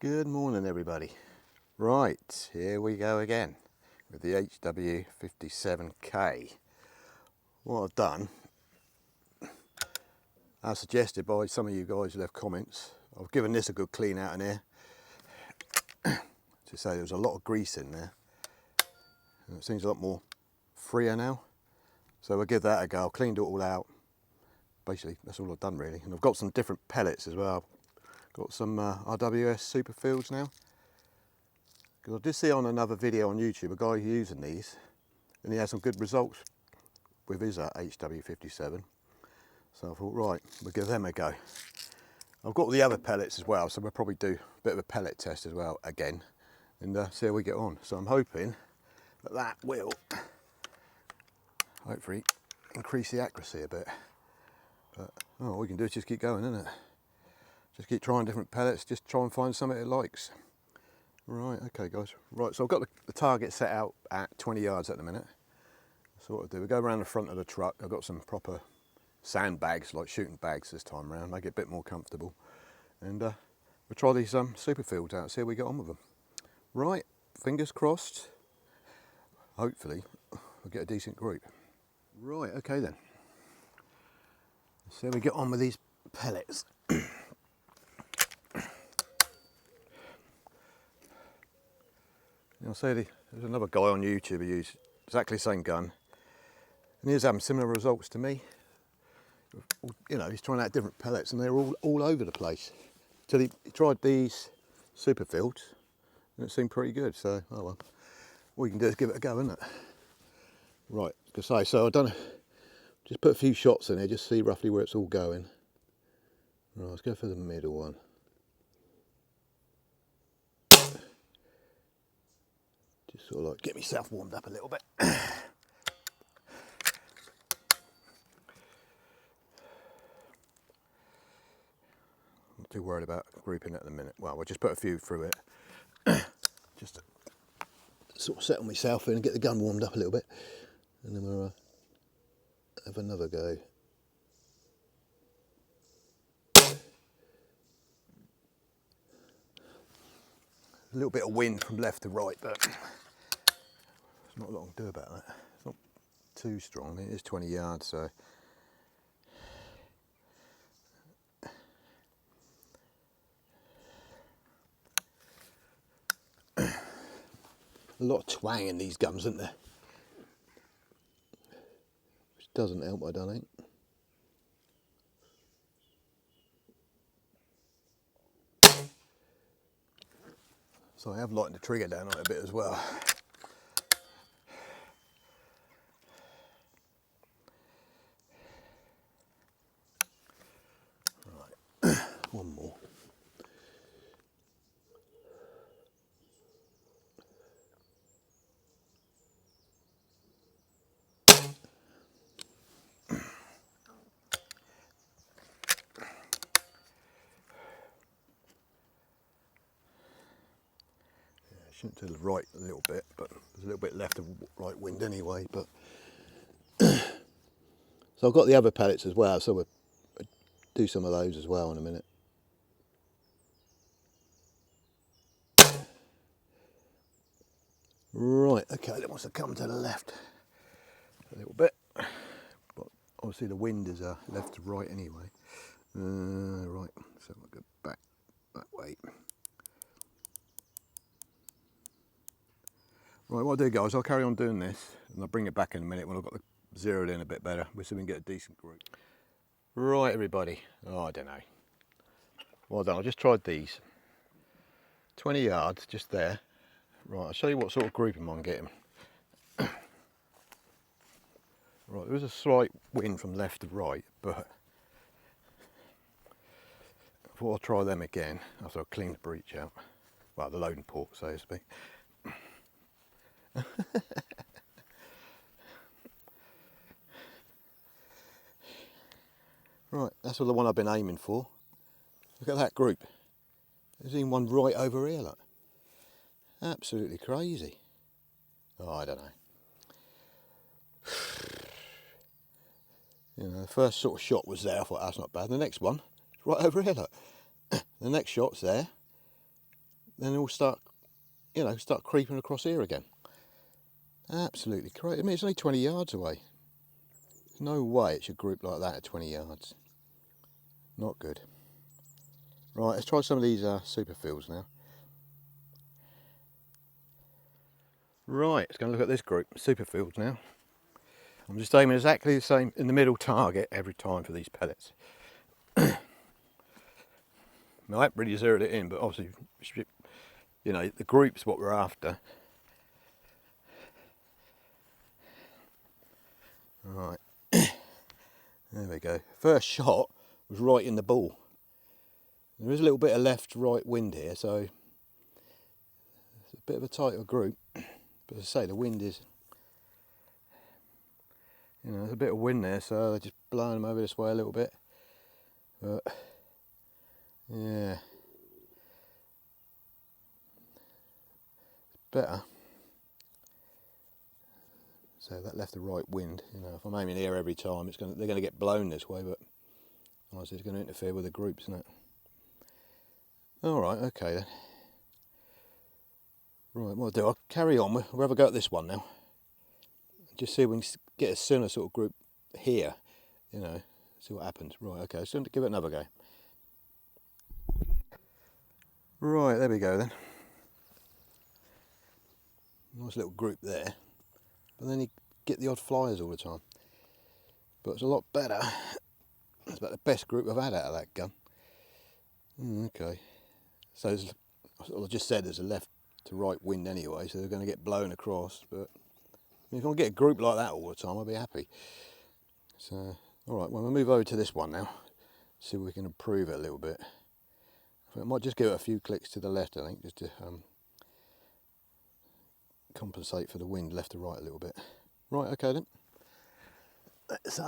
Good morning everybody. Right, here we go again with the HW57K. What I've done, as suggested by some of you guys who left comments, I've given this a good clean out in here to say there was a lot of grease in there and it seems a lot more freer now. So we'll give that a go. I've cleaned it all out. Basically that's all I've done really, and I've got some different pellets as well. Got some RWS super fields now. Because I did see on another video on YouTube a guy using these and he had some good results with his HW57. So I thought, right, we'll give them a go. I've got the other pellets as well, so we'll probably do a bit of a pellet test as well again and see how we get on. So I'm hoping that that will hopefully increase the accuracy a bit. But all we can do is just keep going, isn't it? Just keep trying different pellets, just try and find something it likes. Right, okay guys. Right, so I've got the target set out at 20 yards at the minute. So what I'll do, we go around the front of the truck. I've got some proper sandbags, like shooting bags this time around, make it a bit more comfortable. And we'll try these super fields out, see how we get on with them. Right, fingers crossed. Hopefully we'll get a decent group. Right, okay then. Let's see how we get on with these pellets. I'll say there's another guy on YouTube who used exactly the same gun and he's having similar results to me. You know, he's trying out different pellets and they're all over the place. Till he tried these super fields and it seemed pretty good, so oh well. All you can do is give it a go, isn't it? Right, as I say, so I've done, just put a few shots in there, just see roughly where it's all going. Right, let's go for the middle one. Just sort of like get myself warmed up a little bit. Not too worried about grouping at the minute. Well, we'll just put a few through it. Just to sort of settle myself in and get the gun warmed up a little bit. And then we'll have another go. A little bit of wind from left to right, but there's not a lot I can do about that. It's not too strong. I mean, it is 20 yards, so. A lot of twang in these guns, isn't there? Which doesn't help, I don't think. So I have lightened the trigger down on it a bit as well. Right, one more. Shouldn't to the right a little bit, but there's a little bit left of right wind anyway. But so I've got the other pellets as well, so we'll do some of those as well in a minute. Right, okay, that wants to come to the left a little bit, but obviously the wind is left to right anyway. Right, so we'll go back that way. Right, what I'll do guys, I'll carry on doing this and I'll bring it back in a minute when I've got the zeroed in a bit better. We'll see if we can get a decent group. Right everybody, oh I don't know. Well done, I just tried these. 20 yards, just there. Right, I'll show you what sort of grouping I'm getting. Right, there is a slight wind from left to right, but I thought I'll try them again after I've cleaned the breech out. Well, the loading port, so to speak. Right, that's the one I've been aiming for. Look at that group. There's even one right over here, look. Absolutely crazy. Oh, I don't know. You know, the first sort of shot was there, I thought that's not bad. The next one, right over here, look. The next shot's there. then they'll start, you know, start creeping across here again. Absolutely crazy. I mean, it's only 20 yards away. No way it should group like that at 20 yards. Not good. Right, let's try some of these super fields now. Right, let's go and look at this group, super fields now. I'm just aiming exactly the same in the middle target every time for these pellets. I haven't really zeroed it in, but obviously, you know, the group's what we're after. Right, there we go. First shot was right in the ball. There is a little bit of left-right wind here, so it's a bit of a tighter group. But as I say, the wind is, you know, there's a bit of wind there, so they're just blowing them over this way a little bit. But yeah, it's better. So that left the right wind. You know, if I'm aiming here every time, they're going to get blown this way. But obviously, it's going to interfere with the groups, isn't it? All right, okay then. Right, what I'll do, I'll carry on. We'll have a go at this one now. Just see if we can get a similar sort of group here. You know, see what happens. Right, okay, so give it another go. Right, there we go then. Nice little group there. But then you get the odd flyers all the time. But it's a lot better. It's about the best group I've had out of that gun. Okay. So as I just said, there's a left to right wind anyway, so they're going to get blown across. But if I can get a group like that all the time, I'll be happy. So, all right, well, we'll move over to this one now. See if we can improve it a little bit. I might just give it a few clicks to the left, I think, just to compensate for the wind left to right a little bit. Right, okay then. Let's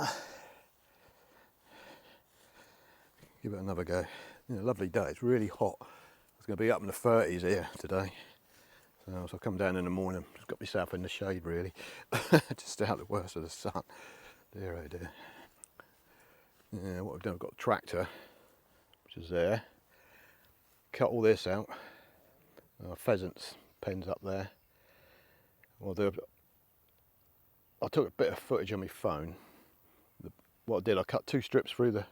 give it another go. You know, lovely day. It's really hot. It's going to be up in the 30s here today. So I'll come down in the morning. Just got myself in the shade really, just out the worst of the sun. Dear oh dear. Yeah, what we've done, we've got a tractor, which is there. Cut all this out. Pheasants pens up there. What I'll do, I took a bit of footage on my phone. What I did, I cut 2 strips through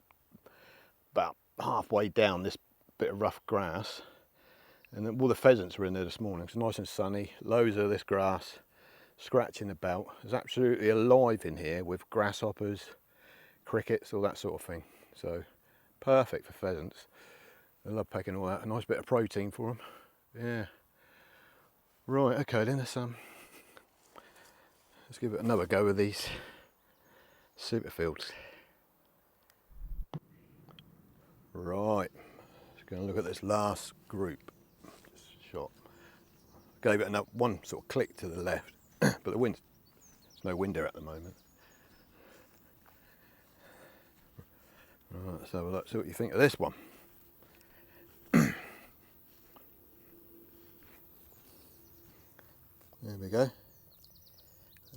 about halfway down this bit of rough grass, and then all the pheasants were in there this morning. It's nice and sunny, loads of this grass scratching about. It's absolutely alive in here with grasshoppers, crickets, all that sort of thing. So perfect for pheasants. I love pecking all that. A nice bit of protein for them. Yeah. Right. Okay then. Let's give it another go with these super fields. Right. Just going to look at this last group. Just shot. Gave it another one sort of click to the left, but the wind. There's no wind there at the moment. Right, let's have a look, see what you think of this one. There we go. A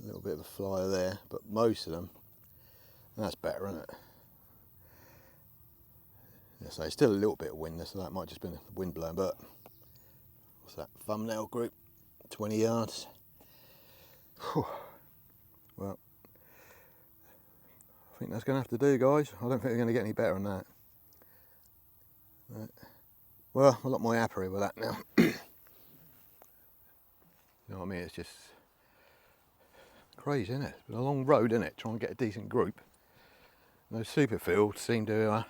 little bit of a flyer there, but most of them, that's better, isn't it? Yeah, so still a little bit of wind there, so that might just be the wind blowing, but what's that, thumbnail group, 20 yards. Whew. Well, I think that's going to have to do, guys. I don't think we're going to get any better than that. Right. Well, I'm a lot more happy with that now. You know what I mean? It's just crazy, isn't it? It's been a long road, isn't it? Trying to get a decent group. And those super fields seem to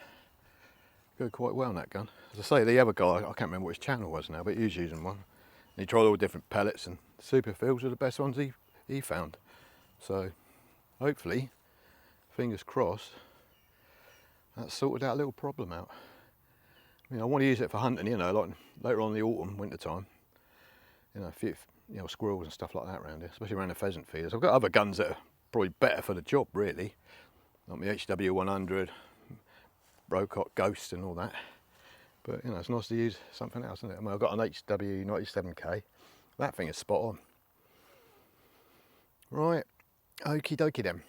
go quite well in that gun. As I say, the other guy, I can't remember what his channel was now, but he was using one. And he tried all different pellets, and the super fields were the best ones he found. So hopefully, fingers crossed, that's sorted that little problem out. I mean, I want to use it for hunting, you know, like later on in the autumn, winter time. You know, a few, you know, squirrels and stuff like that around here, especially around the pheasant feeders. I've got other guns that are probably better for the job, really, like my HW100, Brocock Ghost and all that. But you know, it's nice to use something else, isn't it? I mean, I've got an HW57K. That thing is spot on. Right, okie dokie then.